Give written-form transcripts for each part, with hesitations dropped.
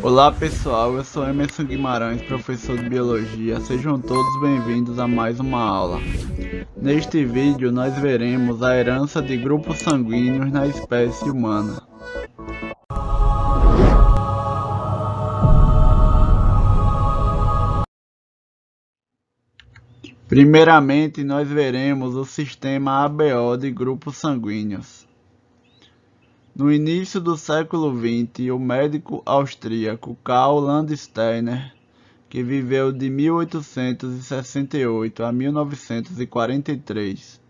Olá pessoal, eu sou Emerson Guimarães, professor de Biologia. Sejam todos bem-vindos a mais uma aula. Neste vídeo nós veremos a herança de grupos sanguíneos na espécie humana. Primeiramente nós veremos o sistema ABO de grupos sanguíneos. No início do século XX, o médico austríaco Karl Landsteiner, que viveu de 1868 a 1943,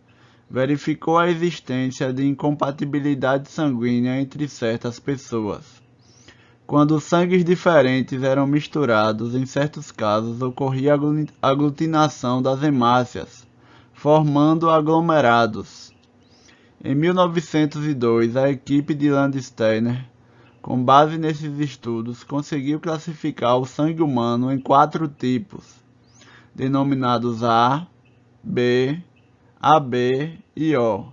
verificou a existência de incompatibilidade sanguínea entre certas pessoas. Quando sangues diferentes eram misturados, em certos casos ocorria aglutinação das hemácias, formando aglomerados. Em 1902, a equipe de Landsteiner, com base nesses estudos, conseguiu classificar o sangue humano em 4 tipos, denominados A, B, AB e O,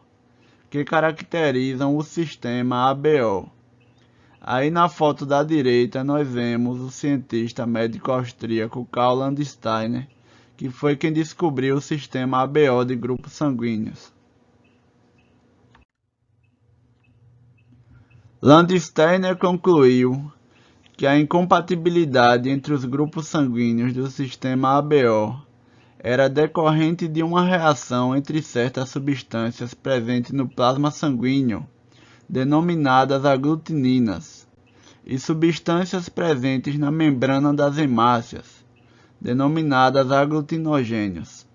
que caracterizam o sistema ABO. Aí na foto da direita nós vemos o cientista médico austríaco Karl Landsteiner, que foi quem descobriu o sistema ABO de grupos sanguíneos. Landsteiner concluiu que a incompatibilidade entre os grupos sanguíneos do sistema ABO era decorrente de uma reação entre certas substâncias presentes no plasma sanguíneo, denominadas aglutininas, e substâncias presentes na membrana das hemácias, denominadas aglutinogênios.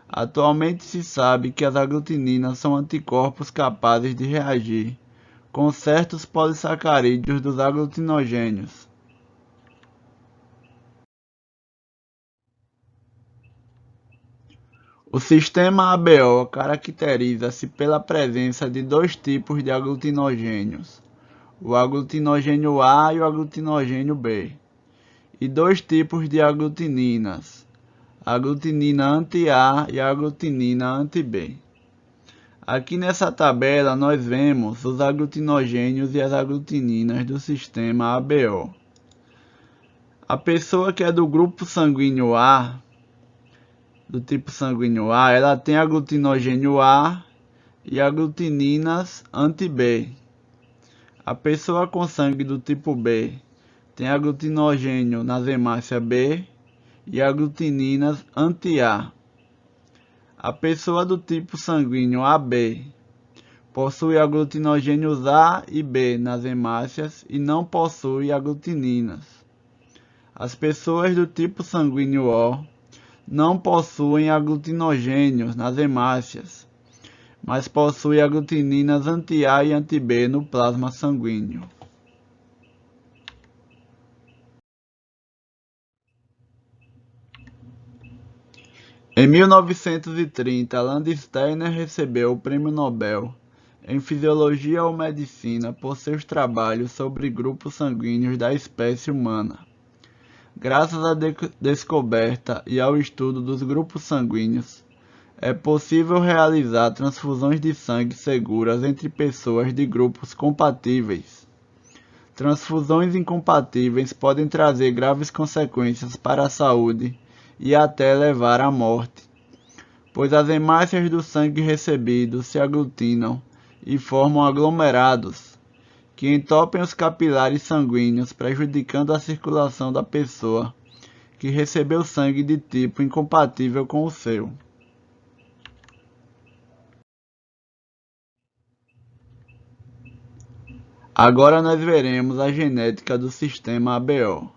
Atualmente se sabe que as aglutininas são anticorpos capazes de reagir com certos polissacarídeos dos aglutinogênios. O sistema ABO caracteriza-se pela presença de 2 tipos de aglutinogênios, o aglutinogênio A e o aglutinogênio B, e 2 tipos de aglutininas, a aglutinina anti-A e a aglutinina anti-B. Aqui nessa tabela nós vemos os aglutinogênios e as aglutininas do sistema ABO. A pessoa que é do grupo sanguíneo A, do tipo sanguíneo A, ela tem aglutinogênio A e aglutininas anti-B. A pessoa com sangue do tipo B tem aglutinogênio nas hemácias B e aglutininas anti-A. A pessoa do tipo sanguíneo AB possui aglutinogênios A e B nas hemácias e não possui aglutininas. As pessoas do tipo sanguíneo O não possuem aglutinogênios nas hemácias, mas possuem aglutininas anti-A e anti-B no plasma sanguíneo. Em 1930, Landsteiner recebeu o Prêmio Nobel em Fisiologia ou Medicina por seus trabalhos sobre grupos sanguíneos da espécie humana. Graças à descoberta e ao estudo dos grupos sanguíneos, é possível realizar transfusões de sangue seguras entre pessoas de grupos compatíveis. Transfusões incompatíveis podem trazer graves consequências para a saúde e até levar à morte, pois as hemácias do sangue recebido se aglutinam e formam aglomerados, que entopem os capilares sanguíneos, prejudicando a circulação da pessoa que recebeu sangue de tipo incompatível com o seu. Agora nós veremos a genética do sistema ABO.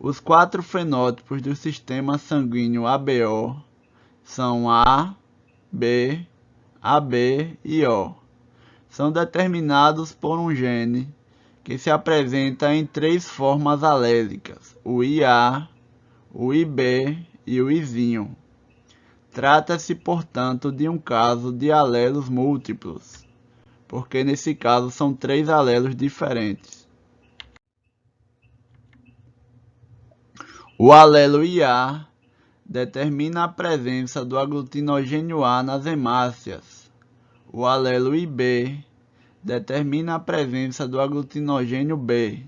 Os 4 fenótipos do sistema sanguíneo ABO são A, B, AB e O. São determinados por um gene que se apresenta em 3 formas alélicas, o IA, o IB e o Izinho. Trata-se, portanto, de um caso de alelos múltiplos, porque nesse caso são 3 alelos diferentes. O alelo IA determina a presença do aglutinogênio A nas hemácias. O alelo IB determina a presença do aglutinogênio B.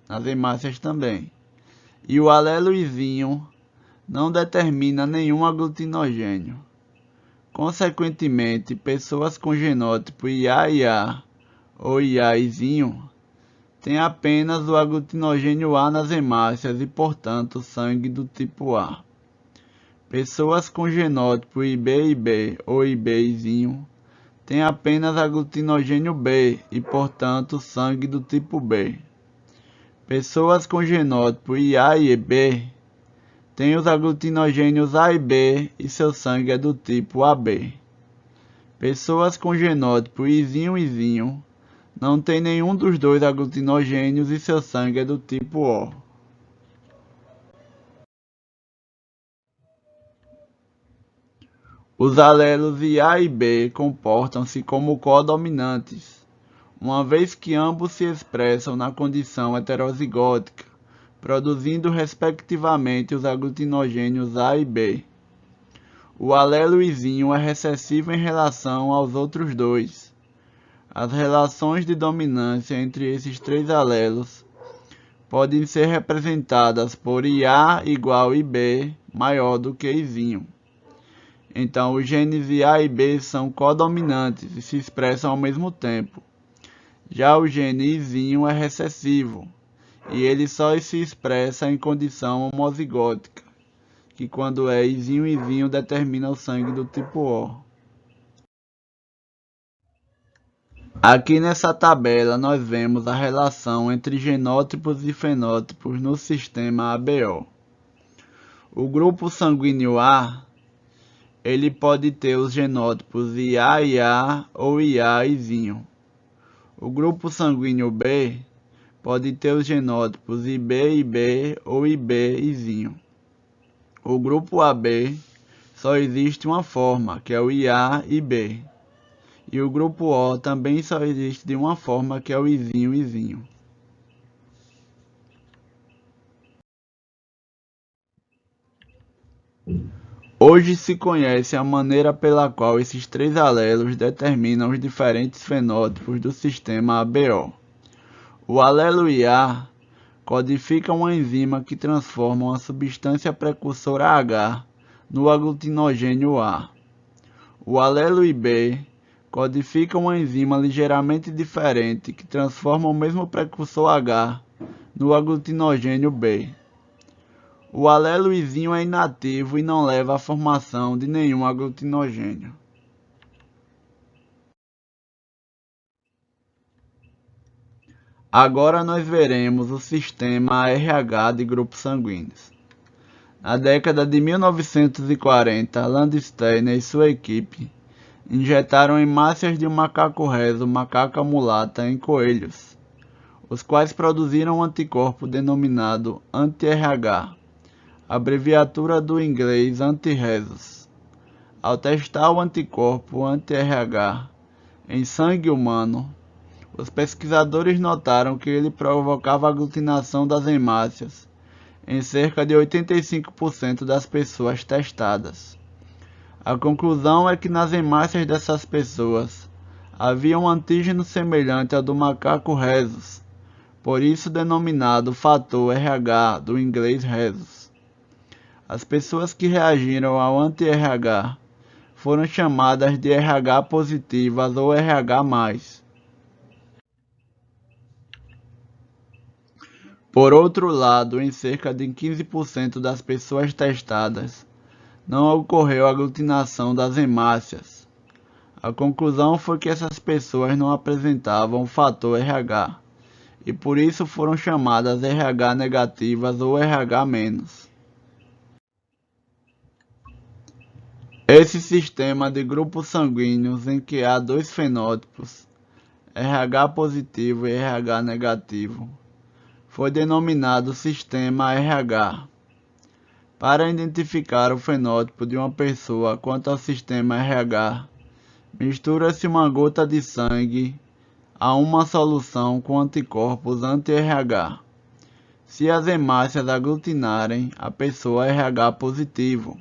nas hemácias também. E o alelo izinho não determina nenhum aglutinogênio. Consequentemente, pessoas com genótipo IA ou IAzinho têm apenas o aglutinogênio A nas hemácias e, portanto, sangue do tipo A. Pessoas com genótipo IB ou IBzinho têm apenas aglutinogênio B e, portanto, sangue do tipo B. Pessoas com genótipo IA e B têm os aglutinogênios A e B e seu sangue é do tipo AB. Pessoas com genótipo Izinho não têm nenhum dos dois aglutinogênios e seu sangue é do tipo O. Os alelos IA e B comportam-se como codominantes, uma vez que ambos se expressam na condição heterozigótica, produzindo respectivamente os aglutinogênios A e B. O alelo Izinho é recessivo em relação aos outros dois. As relações de dominância entre esses três alelos podem ser representadas por IA igual IB maior do que Izinho. Então, os genes IA e B são codominantes e se expressam ao mesmo tempo. Já o gene Izinho é recessivo, e ele só se expressa em condição homozigótica, que quando é Izinho determina o sangue do tipo O. Aqui nessa tabela nós vemos a relação entre genótipos e fenótipos no sistema ABO. O grupo sanguíneo A ele pode ter os genótipos IA ou IAzinho. O grupo sanguíneo B pode ter os genótipos IB ou IBzinho. O grupo AB só existe uma forma, que é o IA e B. E o grupo O também só existe de uma forma, que é o Izinho. Hoje se conhece a maneira pela qual esses três alelos determinam os diferentes fenótipos do sistema ABO. O alelo IA codifica uma enzima que transforma uma substância precursora H no aglutinogênio A. O alelo IB codifica uma enzima ligeiramente diferente que transforma o mesmo precursor H no aglutinogênio B. O alelo Izinho é inativo e não leva à formação de nenhum aglutinogênio. Agora nós veremos o sistema RH de grupos sanguíneos. Na década de 1940, Landsteiner e sua equipe injetaram hemácias de um macaco reso, macaca mulata, em coelhos, os quais produziram um anticorpo denominado anti-RH, abreviatura do inglês anti-rhesus. Ao testar o anticorpo anti-RH em sangue humano, os pesquisadores notaram que ele provocava a aglutinação das hemácias em cerca de 85% das pessoas testadas. A conclusão é que nas hemácias dessas pessoas havia um antígeno semelhante ao do macaco rhesus, por isso denominado fator RH do inglês rhesus. As pessoas que reagiram ao anti-RH foram chamadas de RH positivas ou RH+. Por outro lado, em cerca de 15% das pessoas testadas, não ocorreu aglutinação das hemácias. A conclusão foi que essas pessoas não apresentavam o fator RH, e por isso foram chamadas RH negativas ou RH-. Esse sistema de grupos sanguíneos em que há dois fenótipos, RH positivo e RH negativo, foi denominado sistema RH. Para identificar o fenótipo de uma pessoa quanto ao sistema RH, mistura-se uma gota de sangue a uma solução com anticorpos anti-RH. Se as hemácias aglutinarem, a pessoa é RH positivo.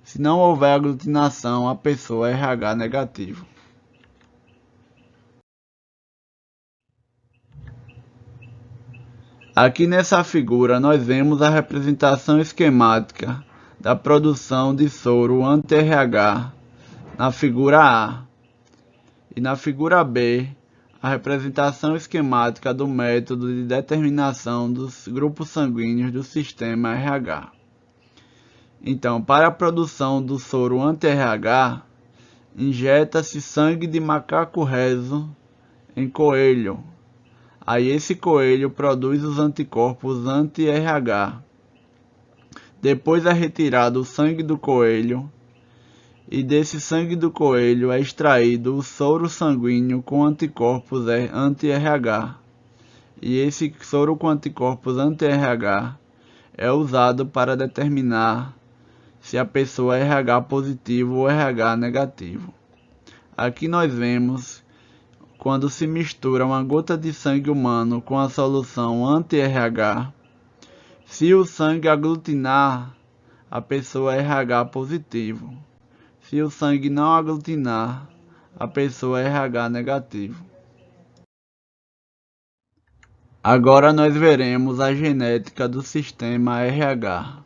Se não houver aglutinação, a pessoa é RH negativo. Aqui nessa figura nós vemos a representação esquemática da produção de soro anti-RH na figura A. E na figura B, a representação esquemática do método de determinação dos grupos sanguíneos do sistema RH. Então, para a produção do soro anti-RH, injeta-se sangue de macaco reso em coelho. Aí esse coelho produz os anticorpos anti-RH. Depois é retirado o sangue do coelho e desse sangue do coelho é extraído o soro sanguíneo com anticorpos anti-RH. E esse soro com anticorpos anti-RH é usado para determinar se a pessoa é RH positivo ou RH negativo. Aqui nós vemos quando se mistura uma gota de sangue humano com a solução anti-RH. Se o sangue aglutinar, a pessoa é RH positivo. Se o sangue não aglutinar, a pessoa é RH negativo. Agora nós veremos a genética do sistema RH.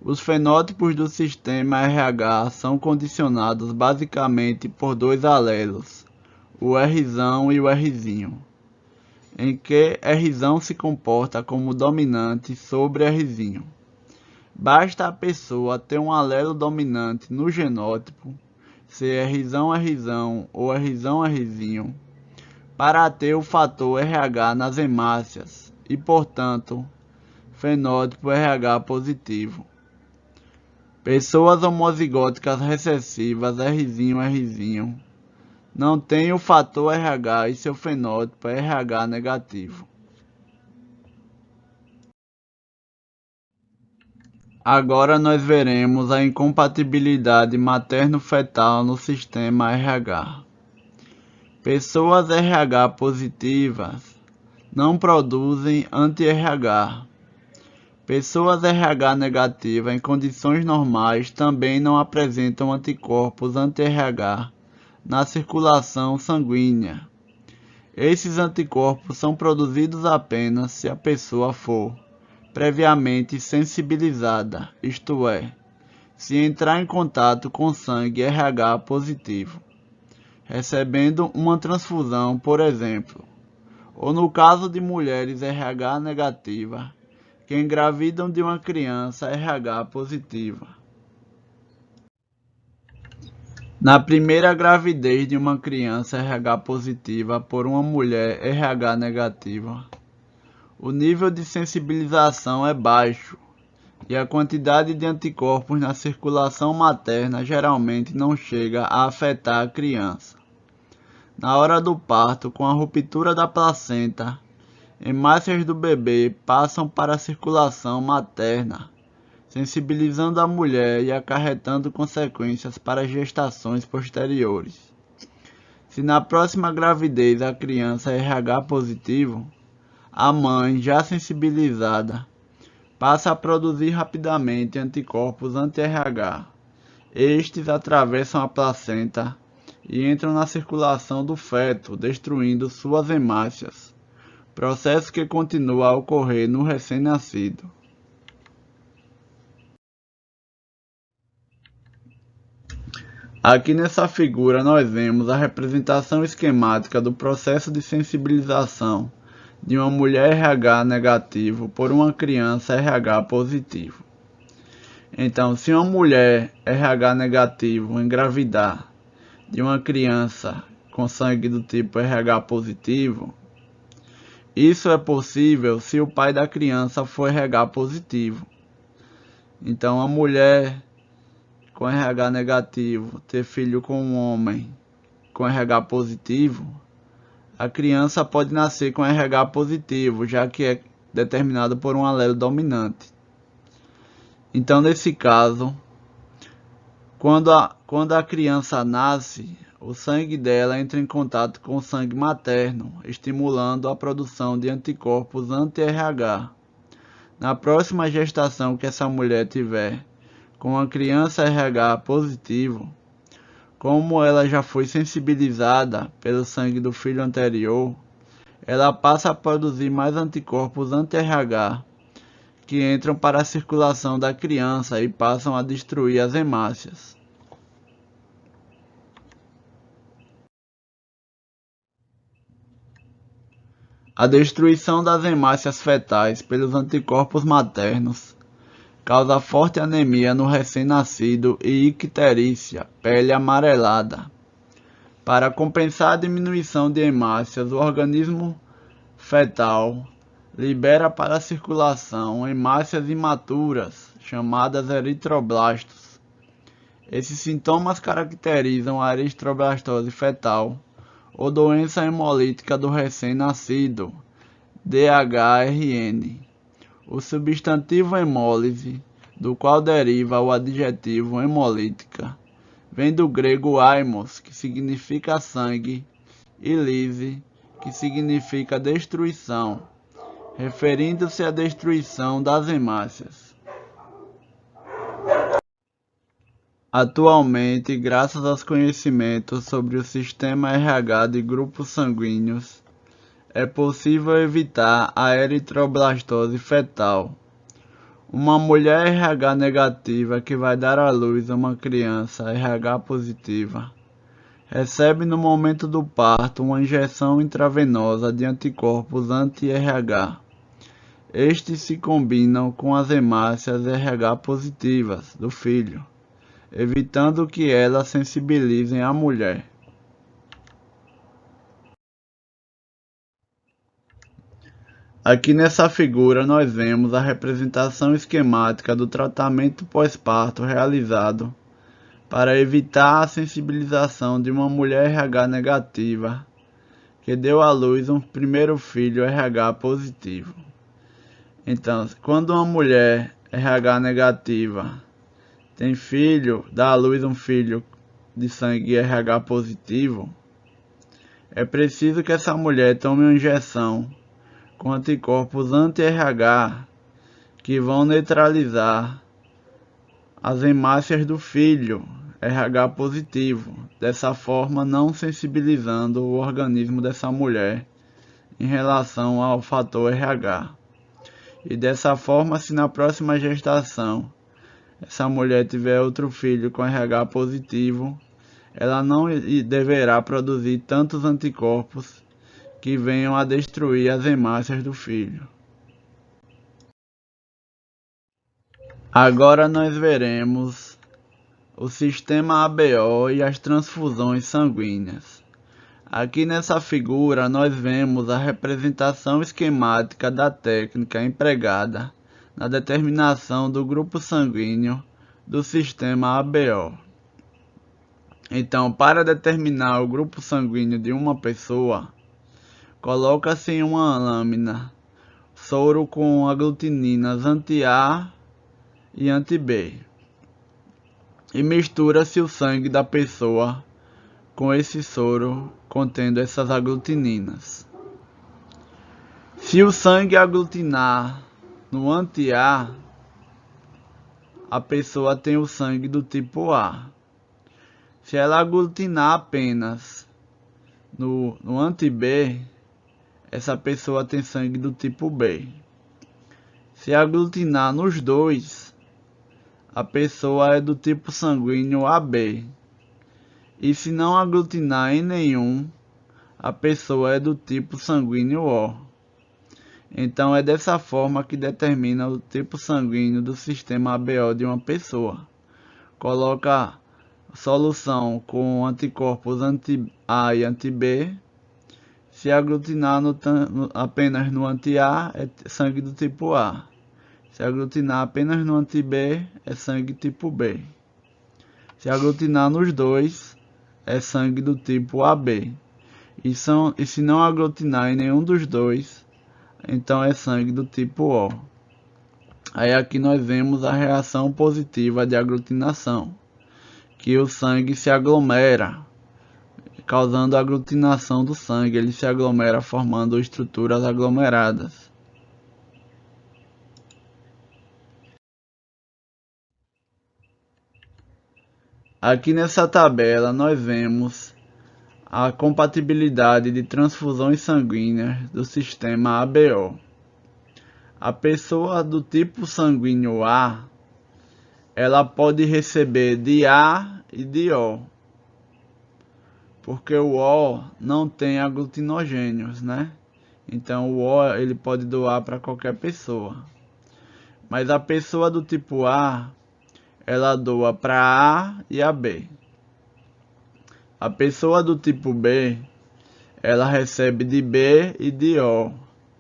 Os fenótipos do sistema RH são condicionados basicamente por dois alelos, o Rzão e o Rzinho, em que Rzão se comporta como dominante sobre Rzinho. Basta a pessoa ter um alelo dominante no genótipo, ser Rzão ou Rzinho, para ter o fator RH nas hemácias e, portanto, fenótipo RH positivo. Pessoas homozigóticas recessivas Rzinho não têm o fator RH e seu fenótipo é RH negativo. Agora nós veremos a incompatibilidade materno-fetal no sistema RH. Pessoas RH positivas não produzem anti-RH. Pessoas RH negativas em condições normais também não apresentam anticorpos anti-RH na circulação sanguínea. Esses anticorpos são produzidos apenas se a pessoa for previamente sensibilizada, isto é, se entrar em contato com sangue RH positivo, recebendo uma transfusão, por exemplo, ou no caso de mulheres RH negativa, que engravidam de uma criança RH positiva. Na primeira gravidez de uma criança RH positiva por uma mulher RH negativa, o nível de sensibilização é baixo e a quantidade de anticorpos na circulação materna geralmente não chega a afetar a criança. Na hora do parto, com a ruptura da placenta, hemácias do bebê passam para a circulação materna, sensibilizando a mulher e acarretando consequências para gestações posteriores. Se na próxima gravidez a criança é RH positivo, a mãe, já sensibilizada, passa a produzir rapidamente anticorpos anti-RH. Estes atravessam a placenta e entram na circulação do feto, destruindo suas hemácias, processo que continua a ocorrer no recém-nascido. Aqui nessa figura nós vemos a representação esquemática do processo de sensibilização de uma mulher RH negativo por uma criança RH positivo. Então, se uma mulher RH negativo engravidar de uma criança com sangue do tipo RH positivo, isso é possível se o pai da criança for RH positivo. Então, a mulher com RH negativo ter filho com um homem com RH positivo, a criança pode nascer com RH positivo, já que é determinado por um alelo dominante. Então, nesse caso, quando a criança nasce, o sangue dela entra em contato com o sangue materno, estimulando a produção de anticorpos anti-RH. Na próxima gestação que essa mulher tiver com a criança RH positivo, como ela já foi sensibilizada pelo sangue do filho anterior, ela passa a produzir mais anticorpos anti-RH que entram para a circulação da criança e passam a destruir as hemácias. A destruição das hemácias fetais pelos anticorpos maternos causa forte anemia no recém-nascido e icterícia, pele amarelada. Para compensar a diminuição de hemácias, o organismo fetal libera para a circulação hemácias imaturas, chamadas eritroblastos. Esses sintomas caracterizam a eritroblastose fetal ou doença hemolítica do recém-nascido, DHRN. O substantivo hemólise, do qual deriva o adjetivo hemolítica, vem do grego aimos, que significa sangue, e lise, que significa destruição, referindo-se à destruição das hemácias. Atualmente, graças aos conhecimentos sobre o sistema RH de grupos sanguíneos, é possível evitar a eritroblastose fetal. Uma mulher RH negativa que vai dar à luz a uma criança RH positiva recebe no momento do parto uma injeção intravenosa de anticorpos anti-RH. Estes se combinam com as hemácias RH positivas do filho, evitando que elas sensibilizem a mulher. Aqui nessa figura nós vemos a representação esquemática do tratamento pós-parto realizado para evitar a sensibilização de uma mulher RH negativa que deu à luz um primeiro filho RH positivo. Então, quando uma mulher RH negativa tem filho, dá à luz um filho de sangue RH positivo, é preciso que essa mulher tome uma injeção com anticorpos anti-RH que vão neutralizar as hemácias do filho RH positivo, dessa forma não sensibilizando o organismo dessa mulher em relação ao fator RH. E dessa forma, se na próxima gestação essa mulher tiver outro filho com RH positivo, ela não deverá produzir tantos anticorpos que venham a destruir as hemácias do filho. Agora nós veremos o sistema ABO e as transfusões sanguíneas. Aqui nessa figura nós vemos a representação esquemática da técnica empregada na determinação do grupo sanguíneo do sistema ABO. Então, para determinar o grupo sanguíneo de uma pessoa, coloca-se em uma lâmina soro com aglutininas anti-A e anti-B e mistura-se o sangue da pessoa com esse soro contendo essas aglutininas. Se o sangue aglutinar no anti-A, a pessoa tem o sangue do tipo A. Se ela aglutinar apenas no anti-B, essa pessoa tem sangue do tipo B. Se aglutinar nos dois, a pessoa é do tipo sanguíneo AB. E se não aglutinar em nenhum, a pessoa é do tipo sanguíneo O. Então é dessa forma que determina o tipo sanguíneo do sistema ABO de uma pessoa. Coloca solução com anticorpos anti-A e anti-B. Se aglutinar apenas no anti-A, é sangue do tipo A. Se aglutinar apenas no anti-B, é sangue tipo B. Se aglutinar nos dois, é sangue do tipo AB. E se não aglutinar em nenhum dos dois, então é sangue do tipo O. Aí aqui nós vemos a reação positiva de aglutinação, que o sangue se aglomera, causando a aglutinação do sangue. Ele se aglomera formando estruturas aglomeradas. Aqui nessa tabela nós vemos a compatibilidade de transfusões sanguíneas do sistema ABO. A pessoa do tipo sanguíneo A, ela pode receber de A e de O, porque o O não tem aglutinogênios, né? Então o O ele pode doar para qualquer pessoa. Mas a pessoa do tipo A, ela doa para A e a B. A pessoa do tipo B, ela recebe de B e de O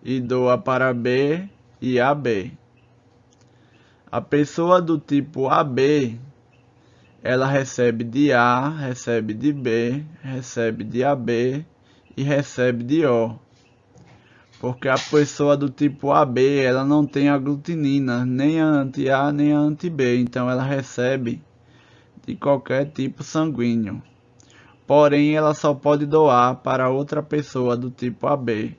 e doa para B e AB. A pessoa do tipo AB, ela recebe de A, recebe de B, recebe de AB e recebe de O. Porque a pessoa do tipo AB, ela não tem aglutinina, nem a anti-A nem a anti-B, então ela recebe de qualquer tipo sanguíneo. Porém, ela só pode doar para outra pessoa do tipo AB,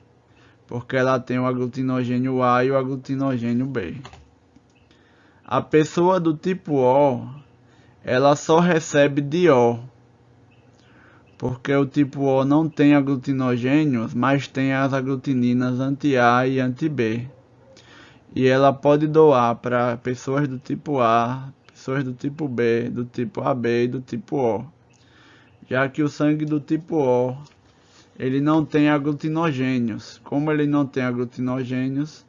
porque ela tem o aglutinogênio A e o aglutinogênio B. A pessoa do tipo O, ela só recebe de O, porque o tipo O não tem aglutinogênios, mas tem as aglutininas anti-A e anti-B. E ela pode doar para pessoas do tipo A, pessoas do tipo B, do tipo AB e do tipo O. Já que o sangue do tipo O, ele não tem aglutinogênios. Como ele não tem aglutinogênios,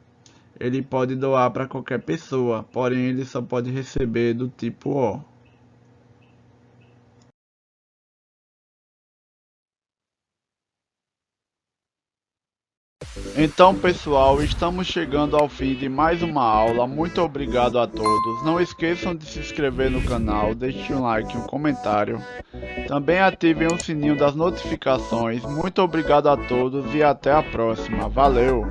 ele pode doar para qualquer pessoa, porém ele só pode receber do tipo O. Então, pessoal, estamos chegando ao fim de mais uma aula. Muito obrigado a todos. Não esqueçam de se inscrever no canal, deixem um like e um comentário. Também ativem o sininho das notificações. Muito obrigado a todos e até a próxima. Valeu!